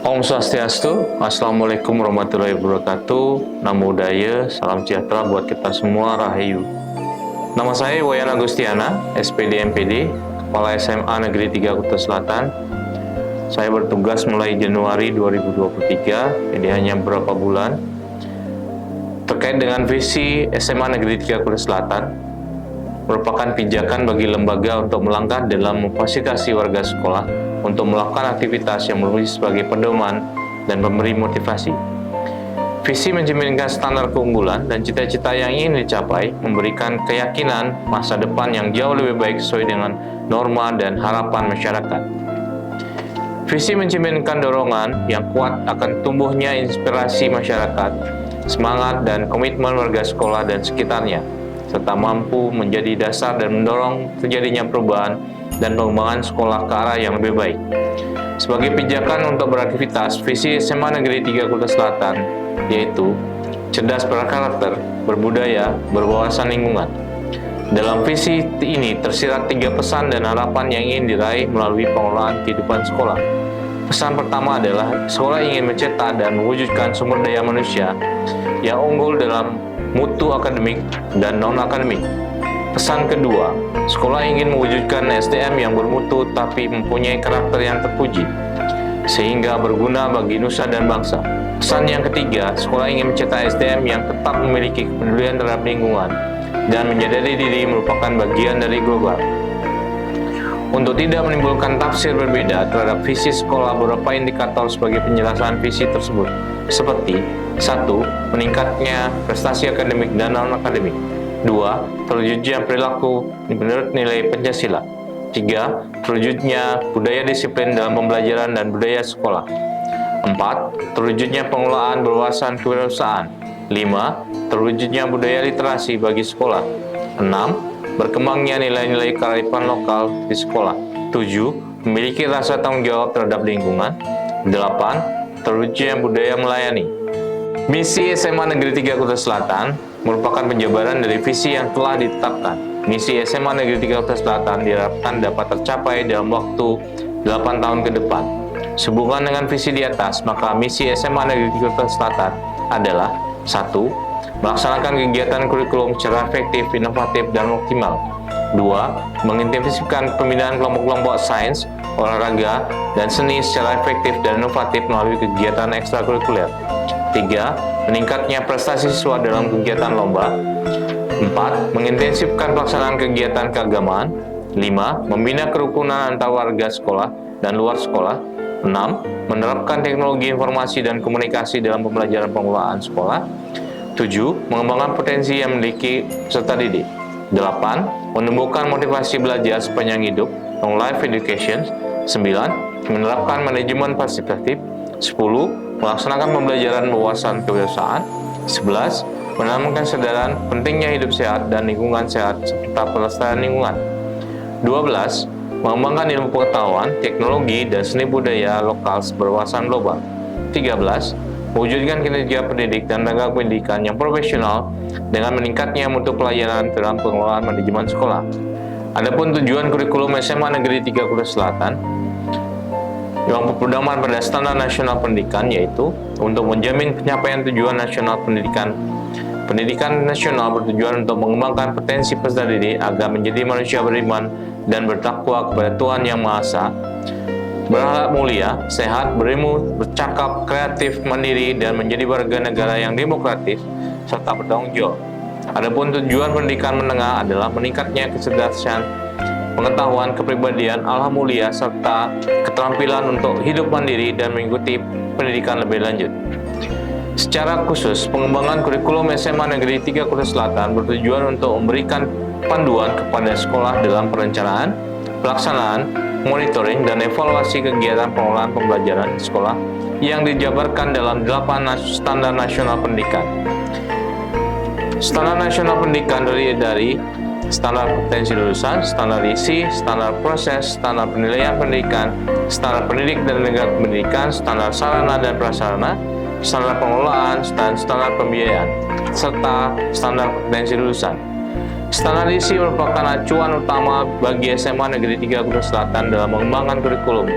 Om Swastiastu, Assalamualaikum warahmatullahi wabarakatuh. Namo Buddhaya, salam sejahtera buat kita semua, Rahayu. Nama saya Wayan Agustiana, SPD MPD, Kepala SMA Negeri 3 Kuta Selatan. Saya bertugas mulai Januari 2023, jadi hanya beberapa bulan. Terkait dengan visi SMA Negeri 3 Kuta Selatan, merupakan pijakan bagi lembaga untuk melangkah dalam memfasilitasi warga sekolah untuk melakukan aktivitas yang berfungsi sebagai pedoman dan memberi motivasi. Visi mencerminkan standar keunggulan dan cita-cita yang ingin dicapai, memberikan keyakinan masa depan yang jauh lebih baik sesuai dengan norma dan harapan masyarakat. Visi mencerminkan dorongan yang kuat akan tumbuhnya inspirasi masyarakat, semangat dan komitmen warga sekolah dan sekitarnya, serta mampu menjadi dasar dan mendorong terjadinya perubahan dan pengembangan sekolah ke arah yang lebih baik. Sebagai pijakan untuk beraktivitas, visi SMA Negeri 3 Kuta Selatan yaitu cerdas berkarakter, berbudaya, berwawasan lingkungan. Dalam visi ini tersirat 3 pesan dan harapan yang ingin diraih melalui pengelolaan kehidupan sekolah. Pesan pertama adalah sekolah ingin mencetak dan mewujudkan sumber daya manusia yang unggul dalam mutu akademik dan non-akademik. Pesan kedua, sekolah ingin mewujudkan SDM yang bermutu tapi mempunyai karakter yang terpuji, sehingga berguna bagi nusa dan bangsa. Pesan yang ketiga, sekolah ingin mencetak SDM yang tetap memiliki kepedulian terhadap lingkungan dan menjadi diri merupakan bagian dari global. Untuk tidak menimbulkan tafsir berbeda terhadap visi sekolah, beberapa indikator sebagai penjelasan visi tersebut, seperti 1. Meningkatnya prestasi akademik dan non-akademik. 2. Terwujudnya perilaku menurut nilai Pancasila. 3. Terwujudnya budaya disiplin dalam pembelajaran dan budaya sekolah. 4. Terwujudnya pengelolaan berwawasan kewirausahaan. 5. Terwujudnya budaya literasi bagi sekolah. 6. Berkembangnya nilai-nilai kearifan lokal di sekolah. 7. Memiliki rasa tanggung jawab terhadap lingkungan. 8. Terwujudnya budaya melayani. Misi SMA Negeri 3 Kuta Selatan merupakan penjabaran dari visi yang telah ditetapkan. Misi SMA Negeri 3 Kuta Selatan diharapkan dapat tercapai dalam waktu 8 tahun ke depan. Sehubungan dengan visi di atas, maka misi SMA Negeri 3 Kuta Selatan adalah 1. Melaksanakan kegiatan kurikulum secara efektif, inovatif, dan optimal. 2. Mengintensifkan pembinaan kelompok-kelompok sains, olahraga, dan seni secara efektif dan inovatif melalui kegiatan ekstrakurikuler. 3. Meningkatnya prestasi siswa dalam kegiatan lomba. 4. Mengintensifkan pelaksanaan kegiatan keagamaan. 5. Membina kerukunan antar warga sekolah dan luar sekolah. 6. Menerapkan teknologi informasi dan komunikasi dalam pembelajaran pengelolaan sekolah. 7. Mengembangkan potensi yang memiliki peserta didik. 8. Menumbuhkan motivasi belajar sepanjang hidup, long life education. 9. Menerapkan manajemen partisipatif. 10. Melaksanakan pembelajaran wawasan kewirausahaan. 11. Menanamkan kesadaran pentingnya hidup sehat dan lingkungan sehat serta pelestarian lingkungan. 12. Mengembangkan ilmu pengetahuan, teknologi, dan seni budaya lokal berwawasan global. 13. Mewujudkan kinerja pendidik dan tenaga pendidikan yang profesional dengan meningkatnya mutu pelayanan dalam pengelolaan manajemen sekolah. Adapun tujuan kurikulum SMA Negeri 3 Kuta Selatan yang berpedoman pada standar nasional pendidikan, yaitu untuk menjamin pencapaian tujuan nasional pendidikan. Pendidikan nasional bertujuan untuk mengembangkan potensi peserta didik agar menjadi manusia beriman dan bertakwa kepada Tuhan Yang Maha Esa, berakhlak mulia, sehat, berilmu, bercakap, kreatif, mandiri, dan menjadi warga negara yang demokratis serta bertanggung jawab. Adapun tujuan pendidikan menengah adalah meningkatnya kecerdasan, pengetahuan, kepribadian, akhlak mulia, serta keterampilan untuk hidup mandiri dan mengikuti pendidikan lebih lanjut. Secara khusus, pengembangan kurikulum SMA Negeri 3 Kuta Selatan bertujuan untuk memberikan panduan kepada sekolah dalam perencanaan, pelaksanaan, monitoring, dan evaluasi kegiatan pengelolaan pembelajaran sekolah yang dijabarkan dalam 8 standar nasional pendidikan. Standar nasional pendidikan terdiri dari standar kompetensi lulusan, standar isi, standar proses, standar penilaian pendidikan, standar pendidik dan tenaga pendidikan, standar sarana dan prasarana, standar pengelolaan, dan standar pembiayaan, serta standar kompetensi lulusan. Standarisasi merupakan acuan utama bagi SMA Negeri 3 Kuta Selatan dalam mengembangkan kurikulum.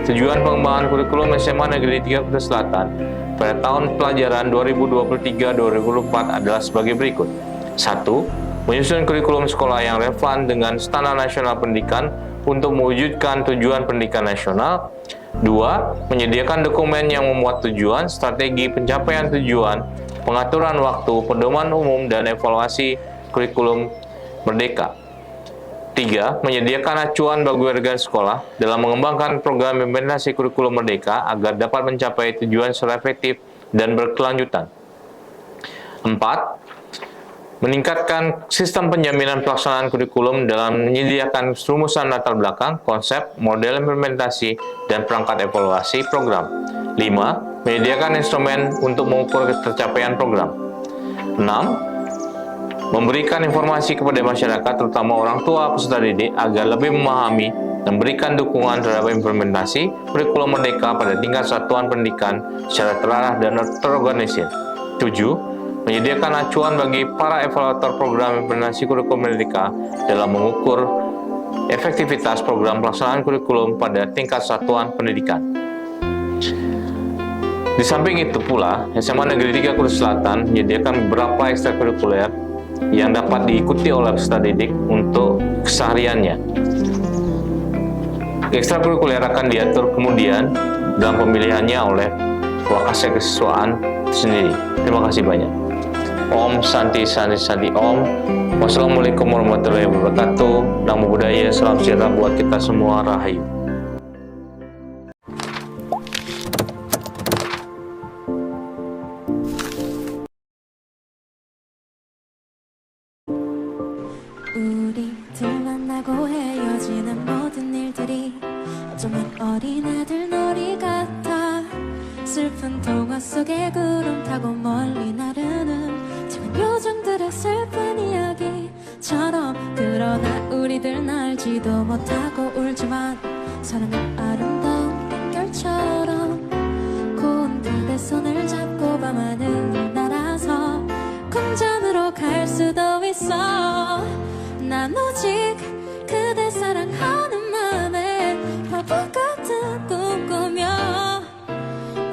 Tujuan pengembangan kurikulum SMA Negeri 3 Kuta Selatan pada tahun pelajaran 2023-2024 adalah sebagai berikut. 1. Menyusun kurikulum sekolah yang relevan dengan standar nasional pendidikan untuk mewujudkan tujuan pendidikan nasional. 2. Menyediakan dokumen yang memuat tujuan, strategi pencapaian tujuan, pengaturan waktu, pedoman umum, dan evaluasi kurikulum Merdeka. 3. Menyediakan acuan bagi warga sekolah dalam mengembangkan program implementasi kurikulum Merdeka agar dapat mencapai tujuan secara efektif dan berkelanjutan. 4. Meningkatkan sistem penjaminan pelaksanaan kurikulum dalam menyediakan rumusan latar belakang, konsep, model implementasi, dan perangkat evaluasi program. 5. Menyediakan instrumen untuk mengukur tercapaian program. 6. Memberikan informasi kepada masyarakat, terutama orang tua peserta didik, agar lebih memahami dan memberikan dukungan terhadap implementasi kurikulum Merdeka pada tingkat satuan pendidikan secara terarah dan terorganisir. 7. Menyediakan acuan bagi para evaluator program implementasi kurikulum Merdeka dalam mengukur efektivitas program pelaksanaan kurikulum pada tingkat satuan pendidikan. Di samping itu pula, SMA Negeri 3 Kuta Selatan menyediakan beberapa ekstrakurikuler yang dapat diikuti oleh peserta didik untuk kesehariannya. Ekstrakurikuler akan diatur kemudian dalam pemilihannya oleh Wakasek Kesiswaan sendiri. Terima kasih banyak. Om Santi Santi Santi Om. Wassalamualaikum warahmatullahi wabarakatuh. Namo Buddhaya, salam sejahtera buat kita semua, Rahayu. 우리들 만나고 헤어지는 모든 일들이 어쩌면 어린아들 놀이 같아. 슬픈 동화 속에 구름 타고 멀리 나르는 작은 요정들의 슬픈 이야기처럼. 그러나 우리들은 알지도 못하고 울지만 사랑은 아름다운 빗결처럼 고운 그대 손을 잡고 밤하늘을 날아서 궁전으로 갈 수도 있어. 난 오직 그대 사랑하는 맘에 바보 같은 꿈 꾸며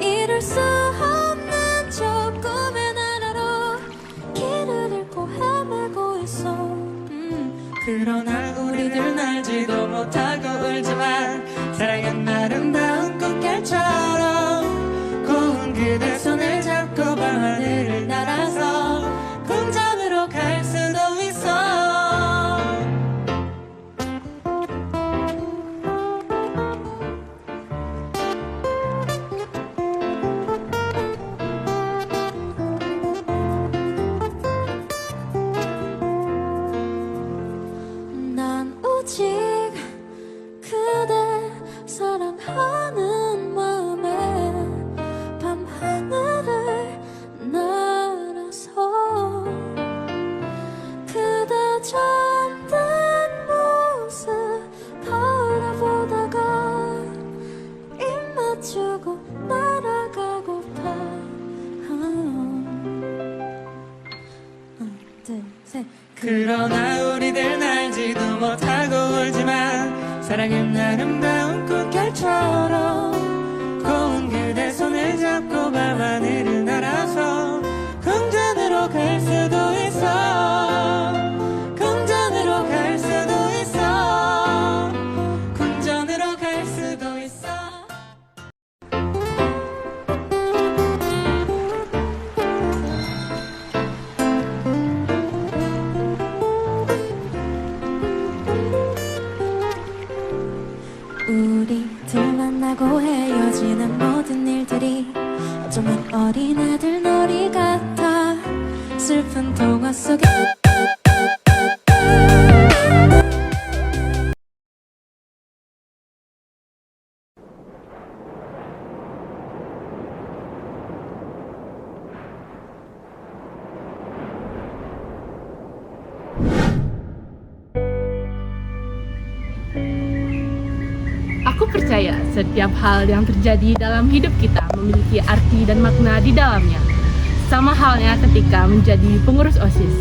이룰 수 없는 저 꿈의 나라로 길을 잃고 헤매고 있어. 그러나 우리들 알지도 못하고 울지만 사랑은 아름다운 꽃결처럼 고운 그대 손을 잡고 밤하늘을 날아서 궁전으로 갈 수도 있어. 난 오직 그대 사랑하는 마음에 밤하늘을 날아서 그대 잠든 모습 바라보다가 입 맞추고 날아가고파. 하나 둘 셋. 그러나 우리들 알지도 못하고 울지만 사랑은 아름다운 꽃결처럼 고운 그대 손을 잡고 밤하늘을 날아서 궁전으로 갈 수도 있어. 궁전으로 갈 수도 있어. 궁전으로 갈 수도 있어. 우리들 만나고 헤어지는 모든 일들이 어쩌면 어린아들 놀이 같아. 슬픈 동화 속에 Aku percaya setiap hal yang terjadi dalam hidup kita memiliki arti dan makna di dalamnya. Sama halnya ketika menjadi pengurus OSIS.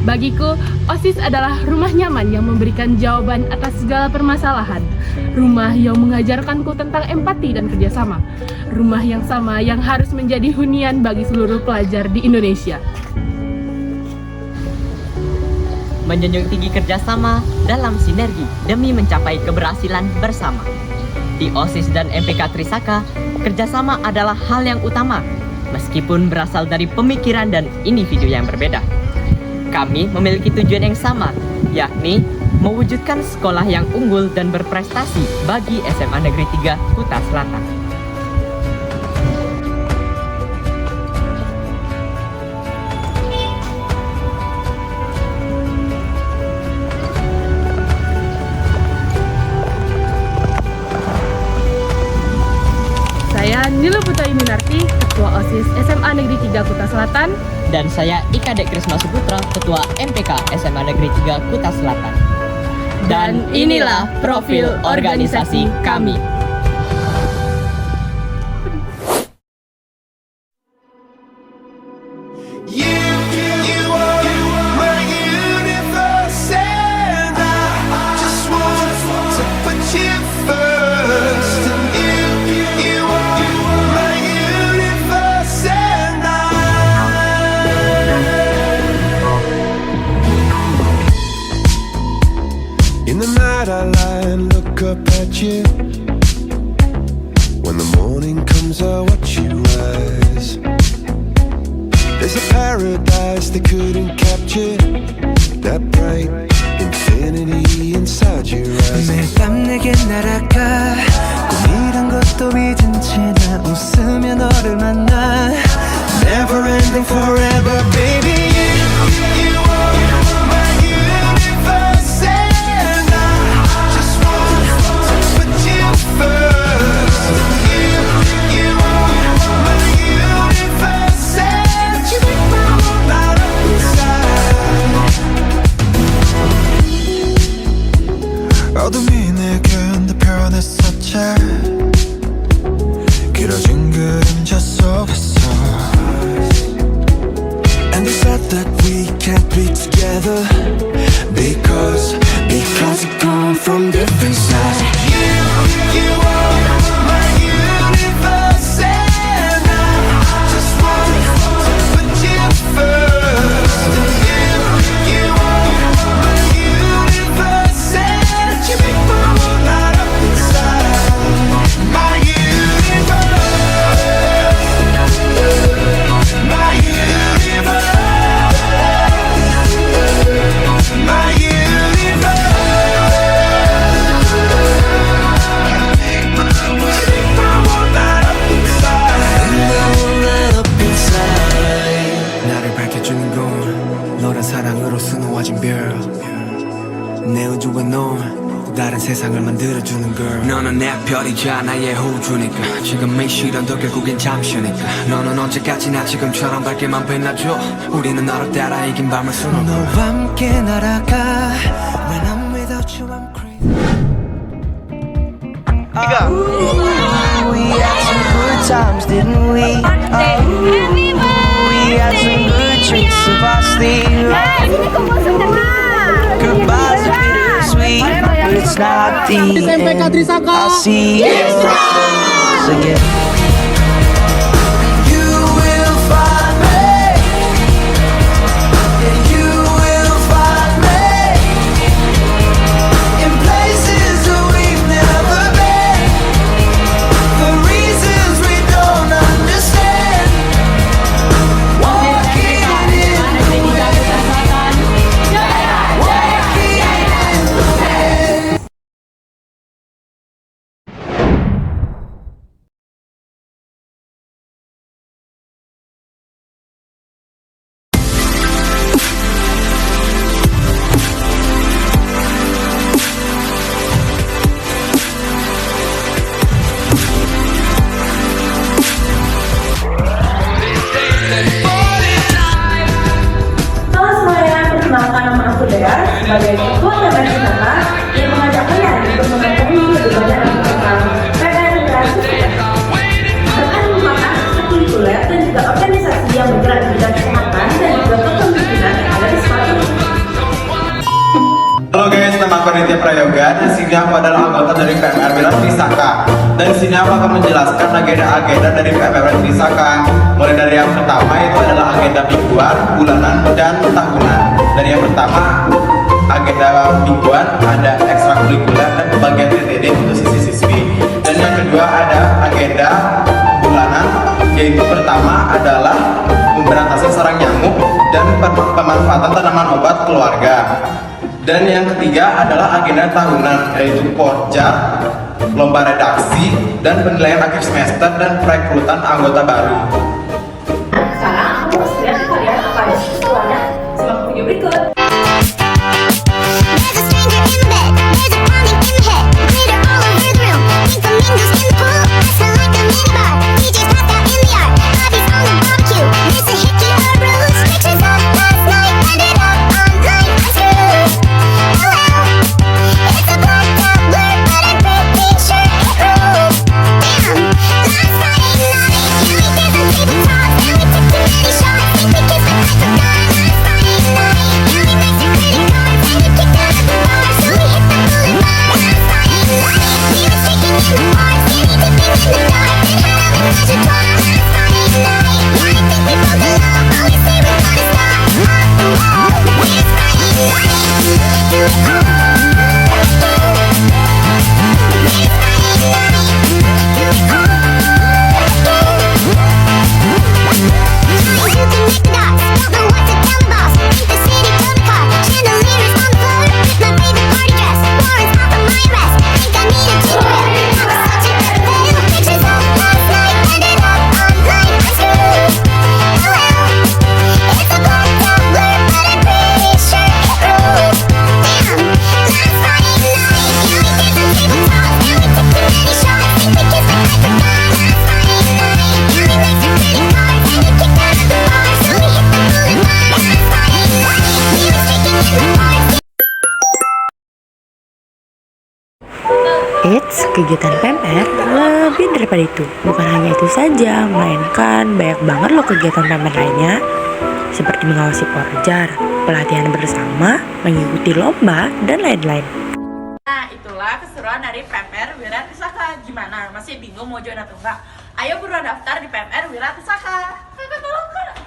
Bagiku, OSIS adalah rumah nyaman yang memberikan jawaban atas segala permasalahan. Rumah yang mengajarkanku tentang empati dan kerjasama. Rumah yang sama yang harus menjadi hunian bagi seluruh pelajar di Indonesia. Menjunjung tinggi kerjasama dalam sinergi demi mencapai keberhasilan bersama. Di OSIS dan MPK Trisaka, kerjasama adalah hal yang utama, meskipun berasal dari pemikiran dan individu yang berbeda. Kami memiliki tujuan yang sama, yakni mewujudkan sekolah yang unggul dan berprestasi bagi SMA Negeri 3 Kuta Selatan. Saya Nila Putri Minarti, Ketua OSIS SMA Negeri 3 Kuta Selatan. Dan saya Ika Dek Krisma Suputra, Ketua MPK SMA Negeri 3 Kuta Selatan. Dan inilah profil organisasi kami. You are my universe, and I just want to put you first. And you are my universe, and in the night I lie and look up at you. When the morning comes, I watch you rise. There's a paradise they couldn't capture, that bright infinity inside your eyes. 매일 밤 내게 날아가 꿈이란 것도 잊은 채 나 웃으며 너를 만나 Never ending forever, baby. You are my universe, and I just want to put you first. You are my universe, and you make my world light up inside. 어둠이 내겐 더 변했었지. 길어진 그림자 속에서. And they said that we can't be together because we come from different sides. You are my universe, and I just want to put you first. You are my universe, and you make my world light up inside. My universe, my universe. My universe, my world light up inside. 나를 밝혀주는 건 너란 사랑으로 수놓아진 별. 내 우주에 넌 다른 세상을 만들어주는 걸. 너는 내 별이자 나의 호주니까 지금의 시련도 결국엔 잠시니까. 너는 언제까지나 지금처럼 밝게만 빛나줘. 우리는 너를 따라 이긴 밤을 수놓아. 너와 함께 날아가. When I'm without you I'm crazy. We had some good times, didn't we? We had some good tricks up our sleeve. Goodbyes are bittersweet, but it's not the end. I'll see you again. Prayoga, dan di sini aku adalah anggota dari PMR Wira Trisaka. Dan di sini aku akan menjelaskan agenda-agenda dari PMR Wira Trisaka. Mulai dari yang pertama itu adalah agenda mingguan, bulanan, dan tahunan. Dari yang pertama, agenda mingguan ada ekstrakurikuler dan pembagian TTD untuk siswi-siswi. Dan yang kedua ada agenda bulanan, yaitu pertama adalah pemberantasan sarang nyamuk dan pemanfaatan tanaman obat keluarga. Dan yang ketiga adalah agenda tahunan, yaitu porja, lomba redaksi, dan penilaian akhir semester dan perekrutan anggota baru. Sekarang aku mau share ke kalian apa aja siswanya. Simak video berikut. There's a stranger in bed, there's a pounding in the head, glitter all over the room, pink flamingos in the pool, I smell like a minibar, DJ's passed out in the yard, Bobby's on the barbecue, there's a hickey or a bruise, pictures of last night, ended up online, I'm screwed, oh well, it's a blacked out blur, but I'm pretty sure it rules, damn, last Friday night, yeah, we danced on tabletops, and we took too many shots, think we kissed but I forgot, last Friday night, yeah, we maxed our credit cards, and we kicked out of the bar, so we hit the boulevard, last Friday night, we were shaking in the park, skinny dipping in the dark, then had our repertoire, last Friday night, yeah, I think we broke the law, always say we're gonna stop, it's Friday night, here we go, it's Friday night, here we go, you can make the dots, don't know what to tell the boss, think the city told the car, chandeliers on the floor, with my favorite party dress, warrants off of my arrest, think I need a ginger ale, I was such a good fan, pictures of last night, ended up online, I'm screwed, oh well, it's a blacked out blur, but I'm pretty sure it rules, damn, last Friday night, yeah, we danced on tabletops, and we took too many shots, think we kissed but I forgot, last Friday night, yeah, we maxed our credit cards, and we kicked out of the bar, so we hit the boulevard, last Friday night, we were shaking in the park. Eits, kegiatan PMR lebih daripada itu. Bukan hanya itu saja, melainkan banyak banget loh kegiatan PMR lainnya, seperti mengawasi porjar, pelatihan bersama, mengikuti lomba, dan lain-lain. Nah, itulah keseruan dari PMR Wira Trisaka. Gimana? Masih bingung mau join atau enggak? Ayo buruan daftar di PMR Wira Trisaka. Kakak tolong, Kak.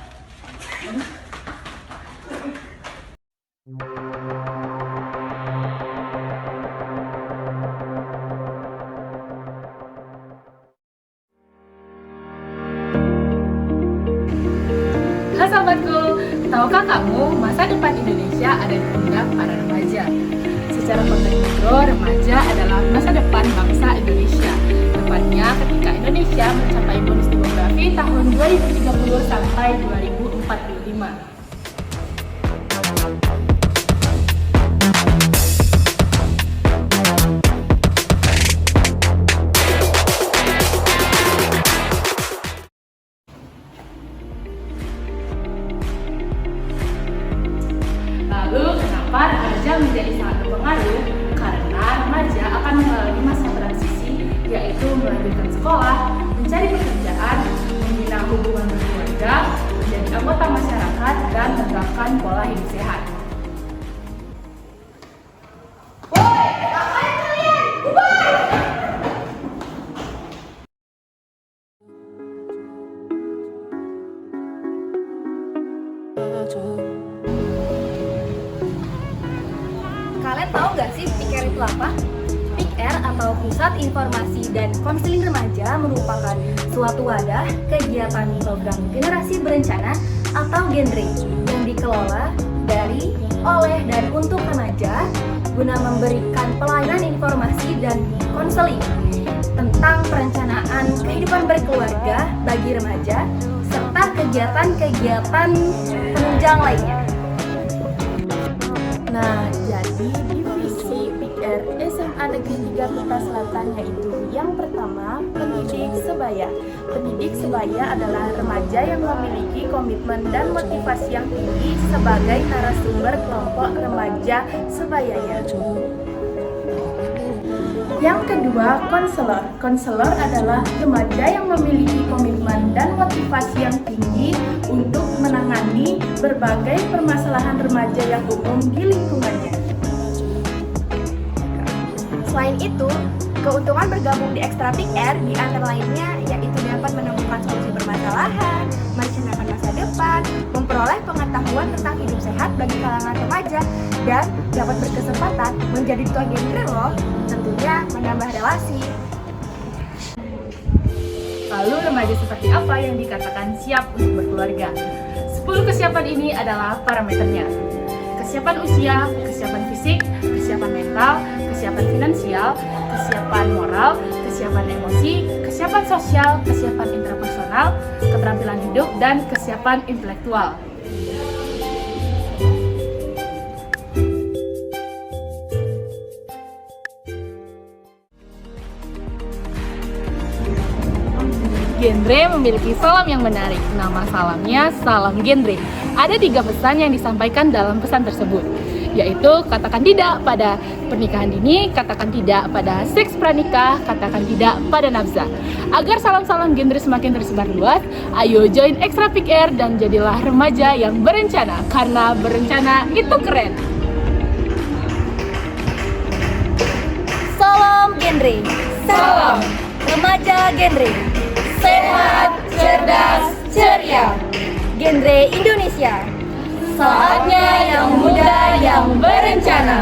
Hai sahabatku, tahukah kamu masa depan Indonesia ada di pundak para remaja? Secara konteks mikro, remaja adalah masa depan bangsa Indonesia. Tepatnya ketika Indonesia mencapai bonus demografi tahun 2030 sampai 2045. Lalu, kenapa remaja menjadi sangat berpengaruh? Karena remaja akan mengalami masa transisi, yaitu melanjutkan sekolah, mencari pekerjaan, membina hubungan berkeluarga, menjadi anggota masyarakat, dan menerapkan pola hidup sehat. Kalian tahu nggak sih PIKR itu apa? PIKR atau Pusat Informasi dan Konseling Remaja merupakan suatu wadah kegiatan program generasi berencana atau genre yang dikelola dari, oleh, dan untuk remaja guna memberikan pelayanan informasi dan konseling tentang perencanaan kehidupan berkeluarga bagi remaja serta kegiatan-kegiatan penunjang lainnya. Nah, jadi divisi PIKR SMA Negeri 3 Kuta Selatan yaitu yang pertama, pendidik sebaya. Pendidik sebaya adalah remaja yang memiliki komitmen dan motivasi yang tinggi sebagai narasumber kelompok remaja sebayanya. Yang kedua, konselor. Konselor adalah remaja yang memiliki komitmen dan motivasi yang tinggi untuk menangani berbagai permasalahan remaja yang umum di lingkungannya. Selain itu, keuntungan bergabung di Extra Peak Air di antara lainnya yaitu dapat menemukan solusi permasalahan, merencanakan masa depan, memperoleh pengetahuan tentang hidup sehat bagi kalangan remaja, dan dapat berkesempatan menjadi ketua genre loh, tentunya menambah relasi. Lalu remaja seperti apa yang dikatakan siap untuk berkeluarga? 10 kesiapan ini adalah parameternya. Kesiapan usia, kesiapan fisik, kesiapan mental, kesiapan finansial, kesiapan moral, kesiapan emosi, kesiapan sosial, kesiapan interpersonal, keterampilan hidup, dan kesiapan intelektual. Genre memiliki salam yang menarik. Nama salamnya Salam Genre. Ada 3 pesan yang disampaikan dalam pesan tersebut, yaitu katakan tidak pada pernikahan dini, katakan tidak pada seks pranikah, katakan tidak pada nafsa. Agar salam-salam genre semakin tersebar luas, ayo join Extra Peak Air dan jadilah remaja yang berencana, karena berencana itu keren. Salam genre. Salam remaja genre. Sehat, cerdas, ceria. Genre Indonesia. Saatnya yang muda yang berencana.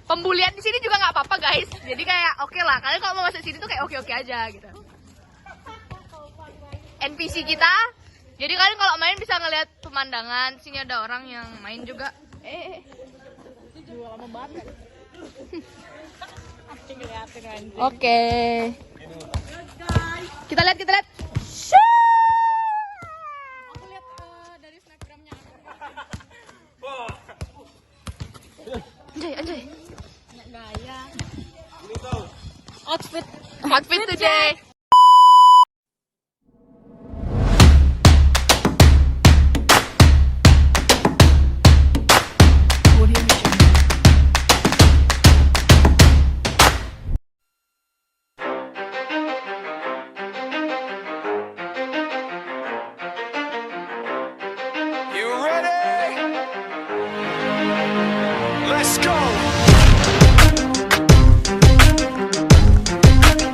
Pembulian di sini juga nggak apa-apa guys. Jadi kayak oke lah. Kalian kalau mau masuk sini tuh kayak oke aja gitu. NPC kita. Jadi kalian kalau main bisa ngeliat pemandangan. Sini ada orang yang main juga. Oke. Kita lihat. Aku lihat dari snapgramnya. Anjay. Gaya. Outfit today. You ready? Let's go.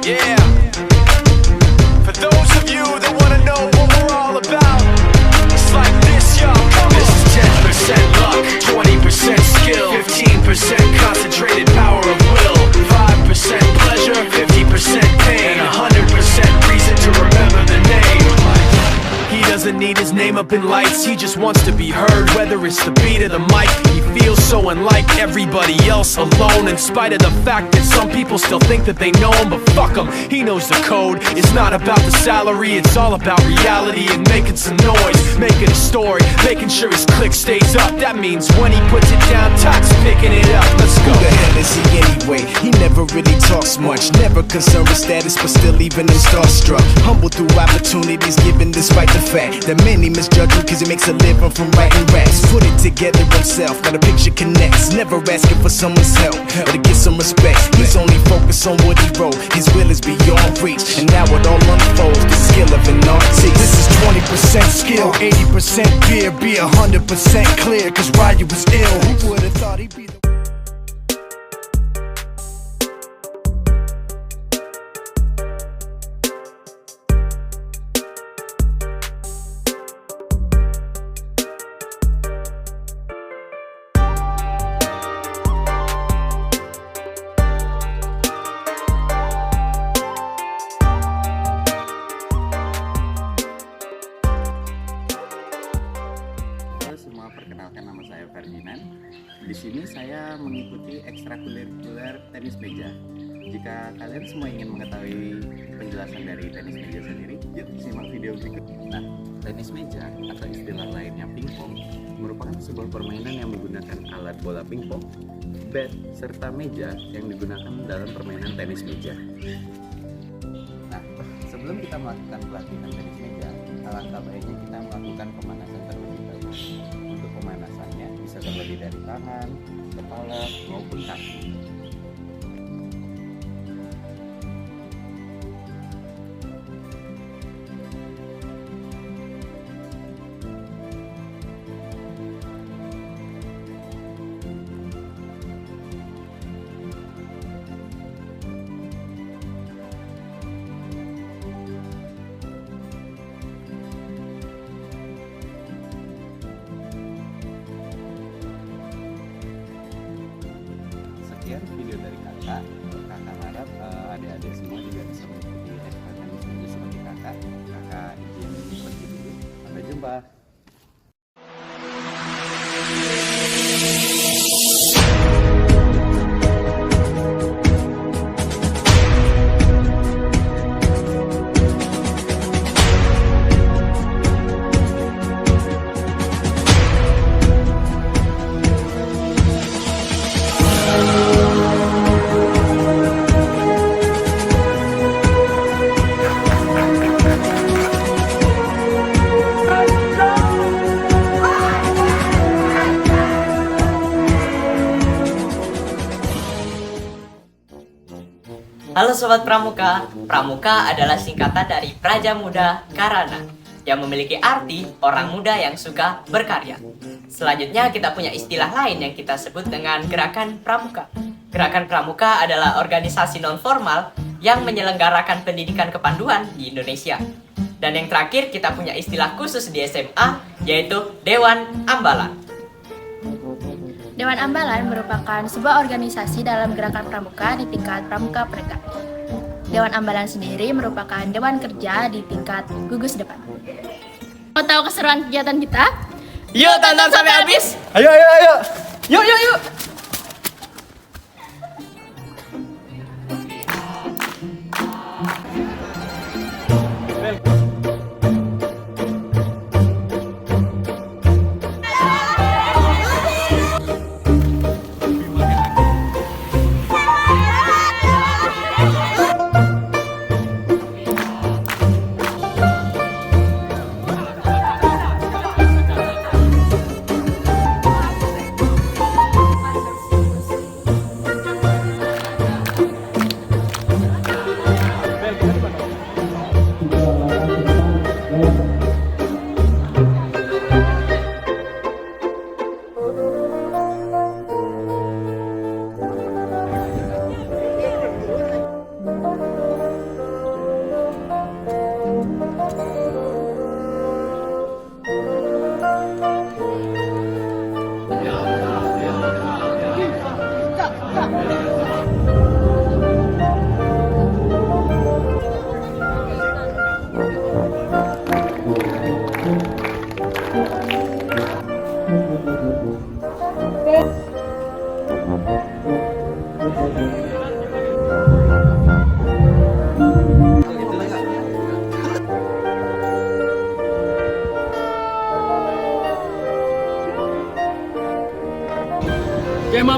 Yeah. For those of you that want to know what we're all about, it's like this, y'all. This is 10% luck, 20% skill, 15% concentrated power of will, 5% pleasure, 50% pain, and 100% reason to remember the name. He doesn't need his name up in lights, he just wants to be heard. Whether it's the beat of the mic, he feels so unlike everybody else, alone in spite of the fact that some people still think that they know him. But fuck him, he knows the code. It's not about the salary, it's all about reality and making some noise, making a story, making sure his click stays up. That means when he puts it down, Todd's picking it up. Let's go. Who the hell is he anyway? He never really talks much, never concerned with status, but still even him starstruck. Humble through opportunities given despite the fact that many misjudge him cause he makes a living from writing raps. Put it together himself, got a picture connects, never asking for someone's help or to get some respect. He's only focused on what he wrote, his will is beyond reach, and now it all unfolds, the skill of an artist. This is 20% skill, 80% fear, be 100% clear, cause Ryu was ill. Who would've thought he'd be the Halo semua, perkenalkan nama saya Ferdinand. Di sini saya mengikuti ekstrakurikuler tenis meja. Jika kalian semua ingin mengetahui penjelasan dari tenis meja sendiri, yuk simak video berikut. Nah, tenis meja atau istilah lainnya pingpong merupakan sebuah permainan yang menggunakan alat bola pingpong, bat, serta meja yang digunakan dalam permainan tenis meja. Nah, sebelum kita melakukan pelatihan tenis meja, alangkah baiknya kita melakukan pemanasan terlebih dahulu. Untuk pemanasannya bisa terdiri dari tangan, kepala, maupun kaki. Sekian video dari kakak. Kakak harap adik-adik semua juga bisa mengikuti tenis meja seperti kakak. Kakak izin pergi dulu. Sampai jumpa. Halo Sobat Pramuka, Pramuka adalah singkatan dari Praja Muda Karana yang memiliki arti orang muda yang suka berkarya. Selanjutnya kita punya istilah lain yang kita sebut dengan Gerakan Pramuka. Gerakan Pramuka adalah organisasi non-formal yang menyelenggarakan pendidikan kepanduan di Indonesia. Dan yang terakhir kita punya istilah khusus di SMA yaitu Dewan Ambalan. Dewan Ambalan merupakan sebuah organisasi dalam gerakan pramuka di tingkat pramuka perekat. Dewan Ambalan sendiri merupakan dewan kerja di tingkat gugus depan. Mau tahu keseruan kegiatan kita? Yuk tonton sampai habis. Ayo, ayo, ayo. Yuk, yuk, yuk. Tema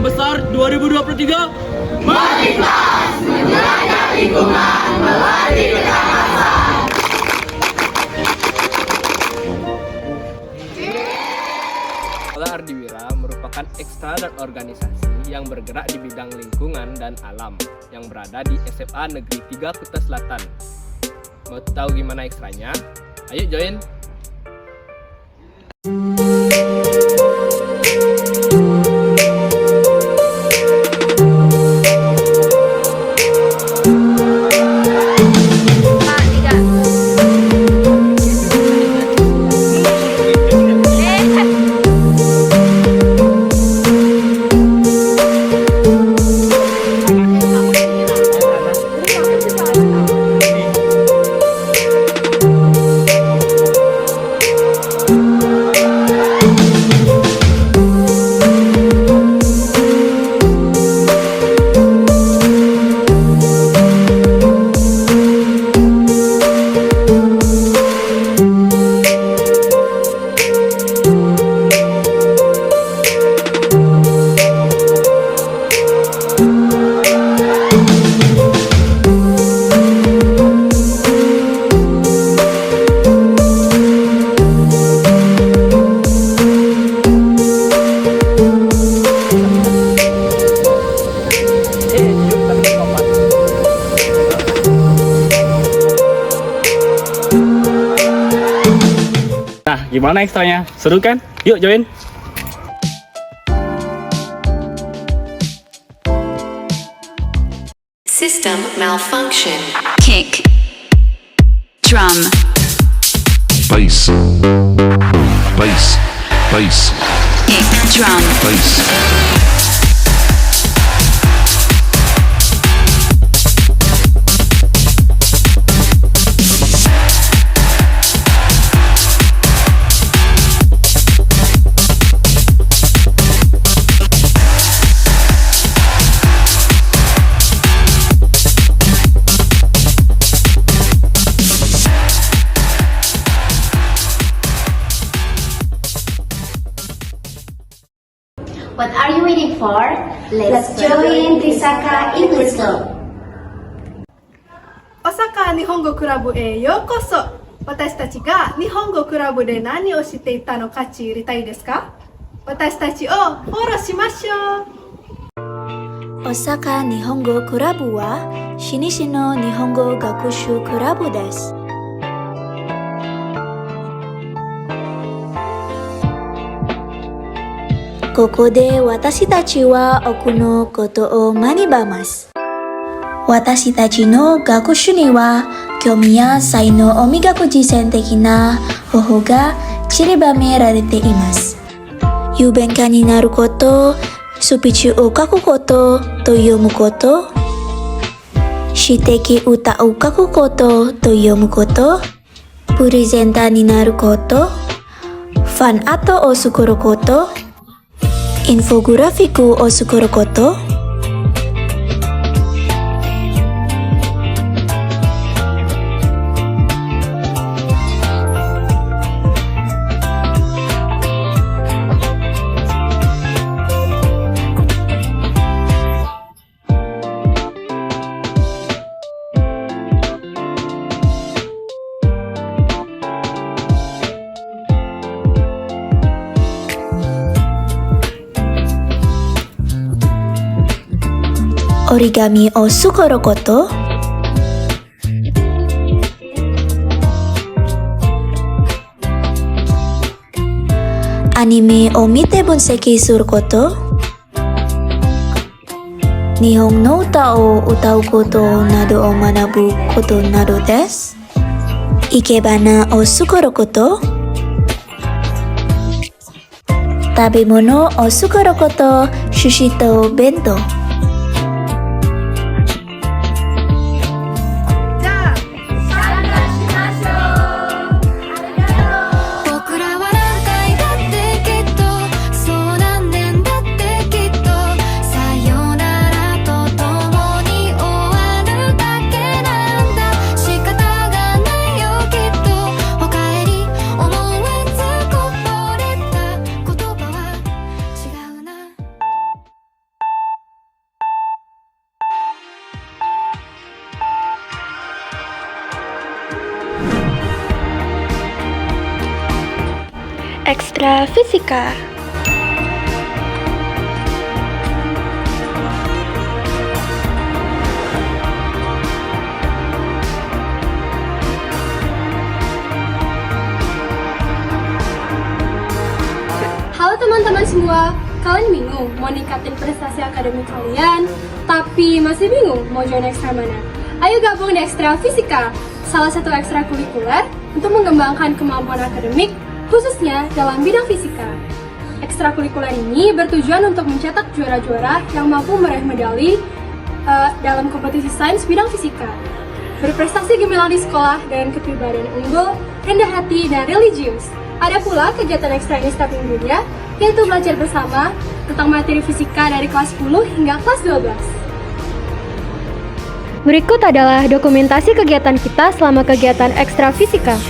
besar 2023. Berikhlas, menjaga lingkungan melalui kecerdasan. Sekolah Ardiwira merupakan ekstra dan organisasi yang bergerak di bidang lingkungan dan alam yang berada di SMA Negeri 3 Kuta Selatan. Mau tahu gimana ekstranya? Ayo join! Nah, gimana ekstranya? Seru kan? Yuk join! System malfunction. Kick. Drum. Bass. Bass. Bass. Kick. Drum. Bass. What are you waiting for? Let's join Trisakha English Club. Osaka 日本語クラブへようこそ。私たちが日本語クラブで何をしていたのか知りたいですか？私たちをフォローしましょう。Osaka 日本語クラブは老舗の日本語学習クラブです。ここで私たちは奥のことを学びます。私たちの学習には興味や才能を磨く実践的な方法が散りばめられています。雄弁化になること、スピーチを書くことと読むこと、詩的歌を書くことと読むこと、プレゼンターになること、ファンアートを作ること、インフォグラフィックを作ること、折り紙を作ること、アニメを見て分析すること、日本の歌を歌うことなどを学ぶことなどです。生け花を作ること、食べ物を作ること、寿司と弁当。「Ekstra Fisika. Halo teman-teman semua, kalian bingung mau ningkatin prestasi akademik kalian, tapi masih bingung mau join ekstra mana? Ayo gabung di Ekstra Fisika, salah satu ekstrakurikuler untuk mengembangkan kemampuan akademik, khususnya dalam bidang fisika. Ekstrakurikuler ini bertujuan untuk mencetak juara-juara yang mampu meraih medali dalam kompetisi sains bidang fisika. Berprestasi gemilang di sekolah dengan kepribadian unggul, rendah hati, dan religius. Ada pula kegiatan ekstra ini setiap minggunya, yaitu belajar bersama tentang materi fisika dari kelas 10 hingga kelas 12. Berikut adalah dokumentasi kegiatan kita selama kegiatan ekstra fisika.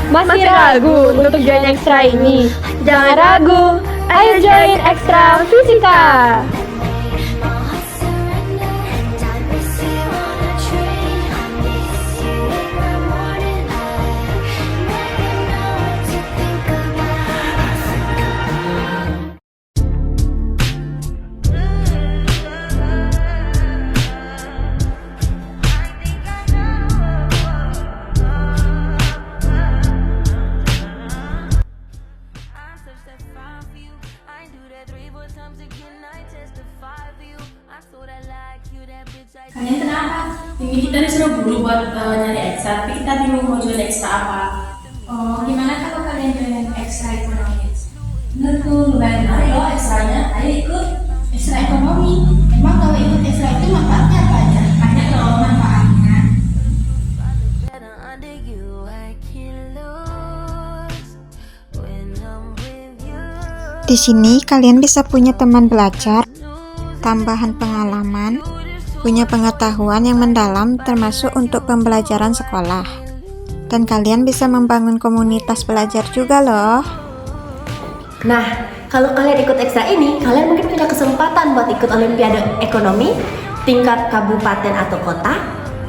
Masih ragu untuk join ekstra ini? Jangan ragu, ayo join Ekstra Fisika! Kalian kenapa? Ini kita disuruh guru buat nyari ekstra, tapi kita bingung mau join ekstra apa. Oh, gimana kalau kalian join ekstra ekonomi? Bener tuh, lumayan menarik loh ekstranya. Ayo ikut ekstra ekonomi. Emang kalau ikut ekstra itu manfaatnya apa aja? Banyak loh manfaatnya. Di sini kalian bisa punya teman belajar, tambahan pengalaman, punya pengetahuan yang mendalam termasuk untuk pembelajaran sekolah. Dan kalian bisa membangun komunitas belajar juga loh. Nah, kalau kalian ikut ekstra ini, kalian mungkin punya kesempatan buat ikut olimpiade ekonomi, tingkat kabupaten atau kota,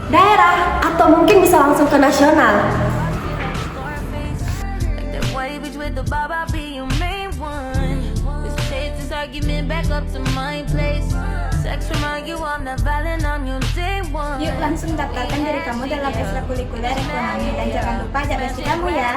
daerah, atau mungkin bisa langsung ke nasional. Yuk langsung daftarkan diri kamu dalam ekstrakurikuler ekonomi dan jangan lupa ajak besti kamu ya.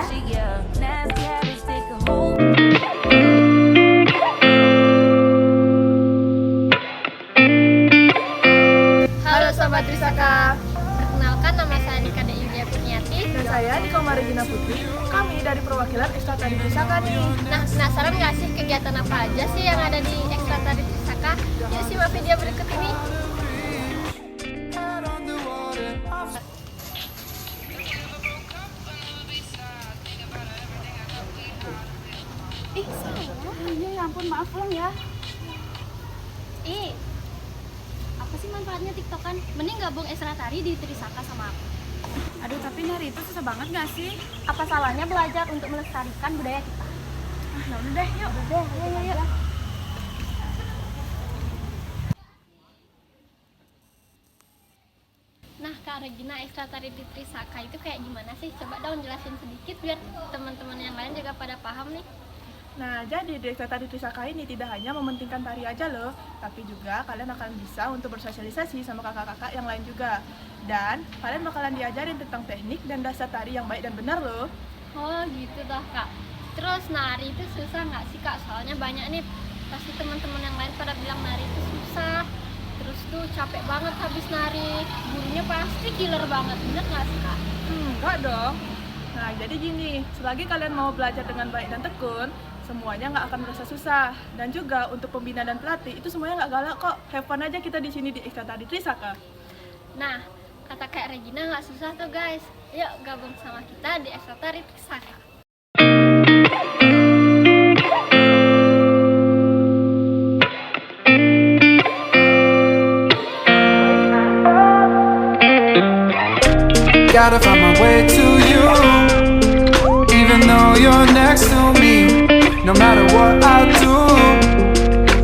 Halo Sobat Trisaka. Perkenalkan, nama saya Nika Yulia Kurniati. Dan saya Niko Marigina Putri. Kami dari perwakilan Ekstra Tari Trisaka nih. Nah, penasaran nggak sih kegiatan apa aja sih yang ada di Ekstra Tari Trisaka? Yuk simak video berikut ini. Ih, iya ya ampun, maaf Long ya. Apa sih manfaatnya TikTokan? Mending gabung Ekstra Tari di Trisaka sama aku. Aduh, tapi nyari itu susah banget gak sih? Apa salahnya belajar untuk melestarikan budaya kita? Ya udah deh, yuk. Yuk. Nah, Kak Regina, ekstra tari di Trisaka itu kayak gimana sih? Coba dong jelasin sedikit biar teman-teman yang lain juga pada paham nih. Nah, jadi di ekstra tari Trisaka ini tidak hanya mementingkan tari aja loh, tapi juga kalian akan bisa untuk bersosialisasi sama kakak-kakak yang lain juga. Dan kalian bakalan diajarin tentang teknik dan dasar tari yang baik dan benar loh. Oh gitu dah Kak. Terus nari itu susah nggak sih Kak? Soalnya banyak nih pasti teman-teman yang lain pada bilang nari itu susah. Terus tuh capek banget habis nari. Gurunya pasti killer banget, bener nggak sih Kak? Enggak dong. Nah, jadi gini, selagi kalian mau belajar dengan baik dan tekun, semuanya nggak akan merasa susah. Dan juga untuk pembina dan pelatih itu semuanya nggak galak kok. Have fun aja kita di sini di ekstra tari Trisaka. Nah, kata Kak Regina nggak susah tuh guys. Yuk gabung sama kita di ekstra tari Trisaka. Gotta find my way to you, even though you're next to me. No matter what I do,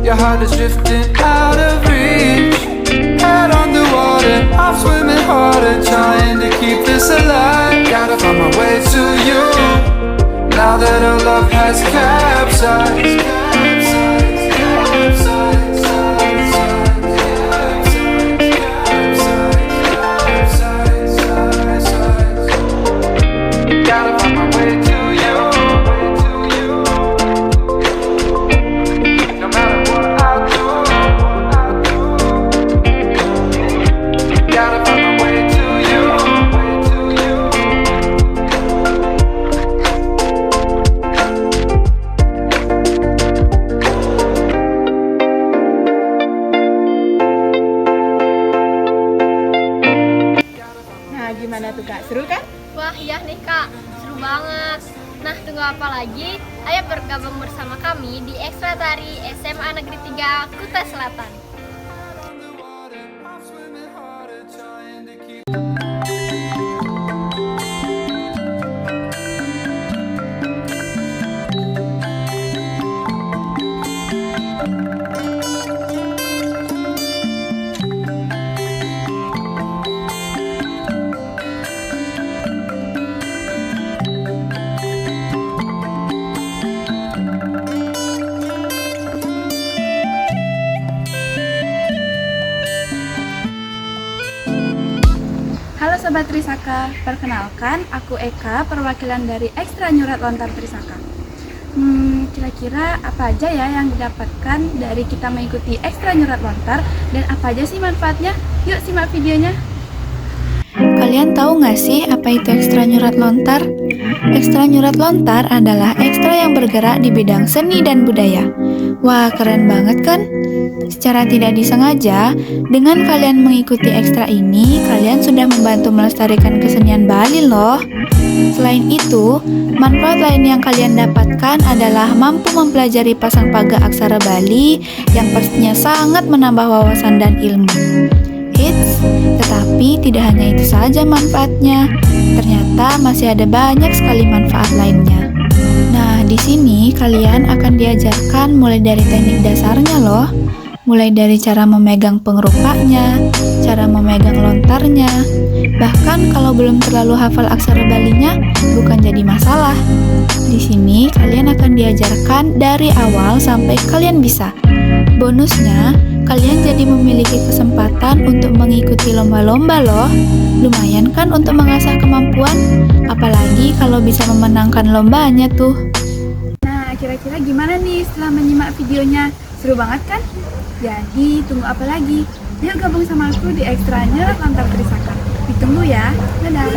your heart is drifting out of reach. Head on the water, I'm swimming harder, trying to keep this alive. Gotta find my way to you, now that our love has capsized. Gotta find my way to you, no matter what I do. Gotta find my way to you. Nah, gimana tuh Kak? Seru kan? Wah iya nih Kak, seru banget. Nah tunggu apa lagi? Ayo bergabung bersama kami di Ekstra Tari SMA Negeri 3 Kuta Selatan. Halo Sobat Trisaka, perkenalkan aku Eka, perwakilan dari Ekstra Nyurat Lontar Trisaka. Kira-kira apa aja ya yang didapatkan dari kita mengikuti Ekstra Nyurat Lontar dan apa aja sih manfaatnya? Yuk simak videonya. Kalian tahu nggak sih apa itu ekstra nyurat lontar? Ekstra nyurat lontar adalah ekstra yang bergerak di bidang seni dan budaya. Wah, keren banget kan? Secara tidak disengaja, dengan kalian mengikuti ekstra ini, kalian sudah membantu melestarikan kesenian Bali loh. Selain itu, manfaat lain yang kalian dapatkan adalah mampu mempelajari pasang paga aksara Bali yang pastinya sangat menambah wawasan dan ilmu. Eits, tetapi tidak hanya itu saja manfaatnya. Ternyata masih ada banyak sekali manfaat lainnya. Nah, di sini kalian akan diajarkan mulai dari teknik dasarnya loh. Mulai dari cara memegang pengerupaknya, cara memegang lontarnya. Bahkan kalau belum terlalu hafal aksara Balinya, bukan jadi masalah. Di sini kalian akan diajarkan dari awal sampai kalian bisa. Bonusnya, kalian jadi memiliki kesempatan untuk mengikuti lomba-lomba loh. Lumayan kan untuk mengasah kemampuan, apalagi kalau bisa memenangkan lombanya tuh. Nah, kira-kira gimana nih setelah menyimak videonya? Seru banget kan? Jadi, tunggu apa lagi? Yuk gabung sama aku di Ekstra Nyurat Lontar Trisaka. Ditunggu ya. Dadah.